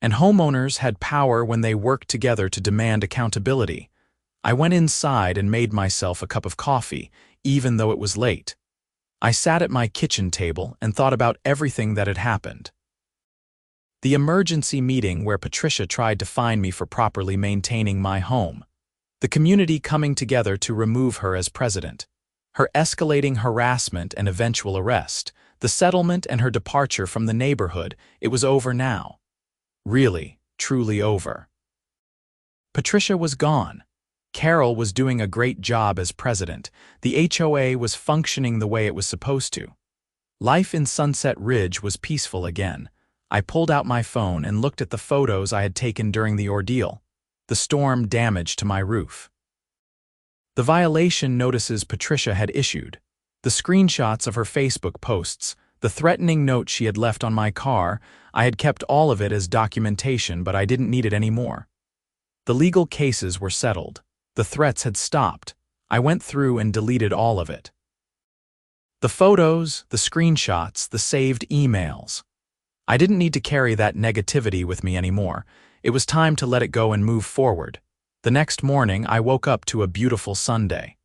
And homeowners had power when they worked together to demand accountability. I went inside and made myself a cup of coffee, even though it was late. I sat at my kitchen table and thought about everything that had happened. The emergency meeting where Patricia tried to fine me for properly maintaining my home. The community coming together to remove her as president. Her escalating harassment and eventual arrest. The settlement and her departure from the neighborhood. It was over now. Really, truly over. Patricia was gone. Carol was doing a great job as president. The HOA was functioning the way it was supposed to. Life in Sunset Ridge was peaceful again. I pulled out my phone and looked at the photos I had taken during the ordeal. The storm damage to my roof. The violation notices Patricia had issued. The screenshots of her Facebook posts. The threatening note she had left on my car. I had kept all of it as documentation, but I didn't need it anymore. The legal cases were settled. The threats had stopped. I went through and deleted all of it. The photos, the screenshots, the saved emails. I didn't need to carry that negativity with me anymore. It was time to let it go and move forward. The next morning, I woke up to a beautiful Sunday.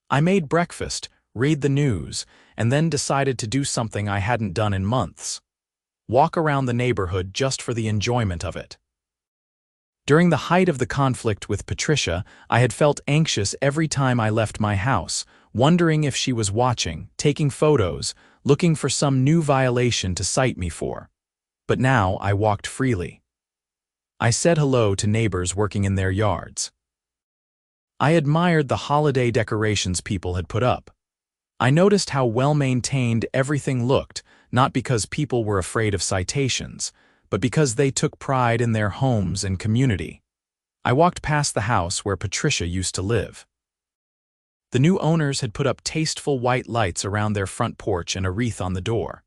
I made breakfast, read the news, and then decided to do something I hadn't done in months. Walk around the neighborhood just for the enjoyment of it. During the height of the conflict with Patricia, I had felt anxious every time I left my house, wondering if she was watching, taking photos, looking for some new violation to cite me for. But now I walked freely. I said hello to neighbors working in their yards. I admired the holiday decorations people had put up. I noticed how well-maintained everything looked, not because people were afraid of citations, but because they took pride in their homes and community. I walked past the house where Patricia used to live. The new owners had put up tasteful white lights around their front porch and a wreath on the door.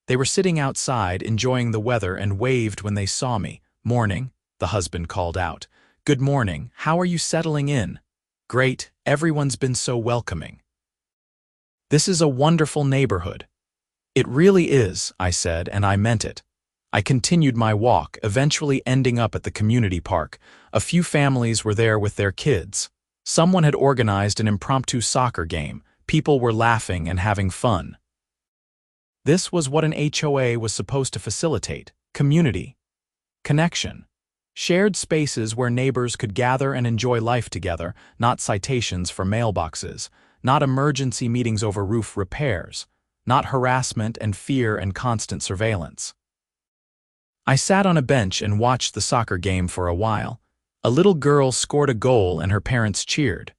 They were sitting outside, enjoying the weather, and waved when they saw me. "Morning," the husband called out. "Good morning. How are you settling in?" "Great. Everyone's been so welcoming." "This is a wonderful neighborhood." "It really is," I said, and I meant it. I continued my walk, eventually ending up at the community park. A few families were there with their kids. Someone had organized an impromptu soccer game. People were laughing and having fun. This was what an HOA was supposed to facilitate: community, connection, shared spaces where neighbors could gather and enjoy life together, not citations for mailboxes, not emergency meetings over roof repairs, not harassment and fear and constant surveillance. I sat on a bench and watched the soccer game for a while. A little girl scored a goal and her parents cheered.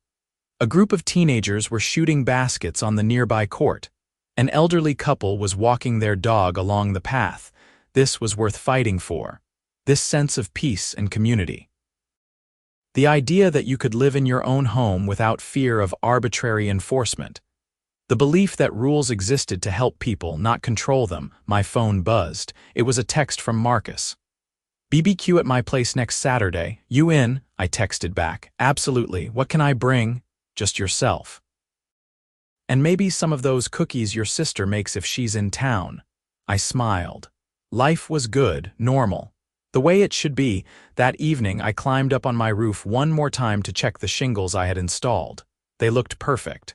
A group of teenagers were shooting baskets on the nearby court. An elderly couple was walking their dog along the path. This was worth fighting for. This sense of peace and community. The idea that you could live in your own home without fear of arbitrary enforcement. The belief that rules existed to help people, not control them. My phone buzzed. It was a text from Marcus. "BBQ at my place next Saturday. You in?" I texted back. "Absolutely. What can I bring?" "Just yourself. And maybe some of those cookies your sister makes if she's in town." I smiled. Life was good, normal. The way it should be. That evening, I climbed up on my roof one more time to check the shingles I had installed. They looked perfect.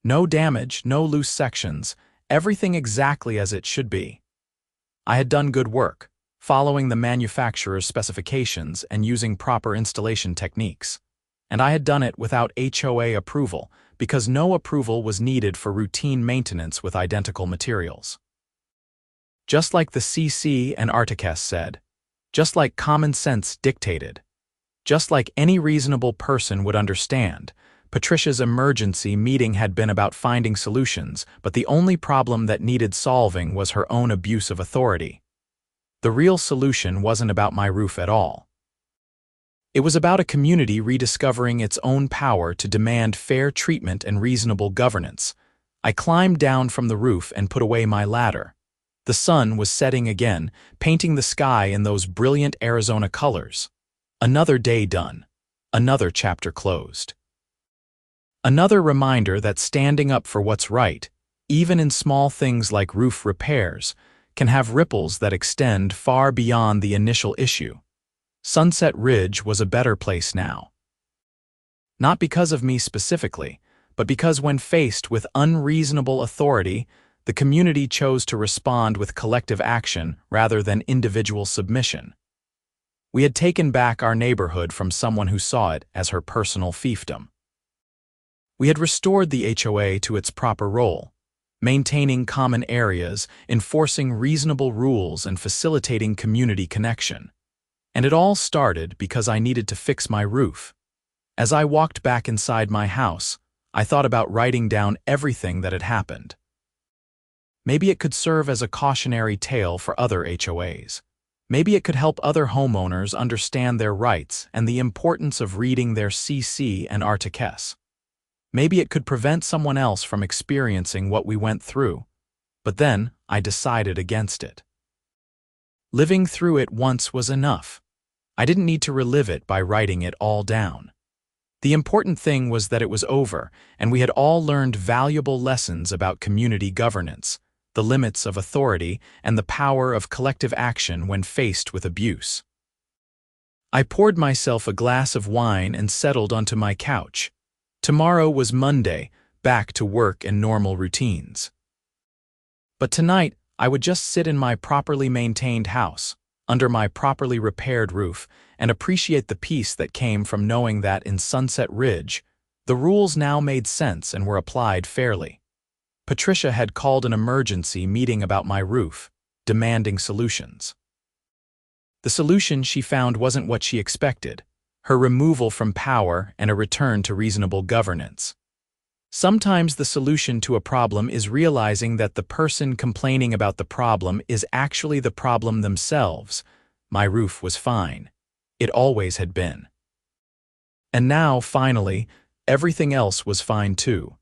No damage, no loose sections, everything exactly as it should be. I had done good work, following the manufacturer's specifications and using proper installation techniques. And I had done it without HOA approval, because no approval was needed for routine maintenance with identical materials. Just like the CC and Articus said, just like common sense dictated, just like any reasonable person would understand, Patricia's emergency meeting had been about finding solutions, but the only problem that needed solving was her own abuse of authority. The real solution wasn't about my roof at all. It was about a community rediscovering its own power to demand fair treatment and reasonable governance. I climbed down from the roof and put away my ladder. The sun was setting again, painting the sky in those brilliant Arizona colors. Another day done. Another chapter closed. Another reminder that standing up for what's right, even in small things like roof repairs, can have ripples that extend far beyond the initial issue. Sunset Ridge was a better place now. Not because of me specifically, but because when faced with unreasonable authority, the community chose to respond with collective action rather than individual submission. We had taken back our neighborhood from someone who saw it as her personal fiefdom. We had restored the HOA to its proper role, maintaining common areas, enforcing reasonable rules, and facilitating community connection. And it all started because I needed to fix my roof. As I walked back inside my house, I thought about writing down everything that had happened. Maybe it could serve as a cautionary tale for other HOAs. Maybe it could help other homeowners understand their rights and the importance of reading their CC and Articus. Maybe it could prevent someone else from experiencing what we went through. But then, I decided against it. Living through it once was enough. I didn't need to relive it by writing it all down. The important thing was that it was over, and we had all learned valuable lessons about community governance, the limits of authority, and the power of collective action when faced with abuse. I poured myself a glass of wine and settled onto my couch. Tomorrow was Monday, back to work and normal routines. But tonight, I would just sit in my properly maintained house, under my properly repaired roof, and appreciate the peace that came from knowing that in Sunset Ridge, the rules now made sense and were applied fairly. Patricia had called an emergency meeting about my roof, demanding solutions. The solution she found wasn't what she expected. her removal from power, and a return to reasonable governance. Sometimes the solution to a problem is realizing that the person complaining about the problem is actually the problem themselves. My roof was fine. It always had been. And now, finally, everything else was fine too.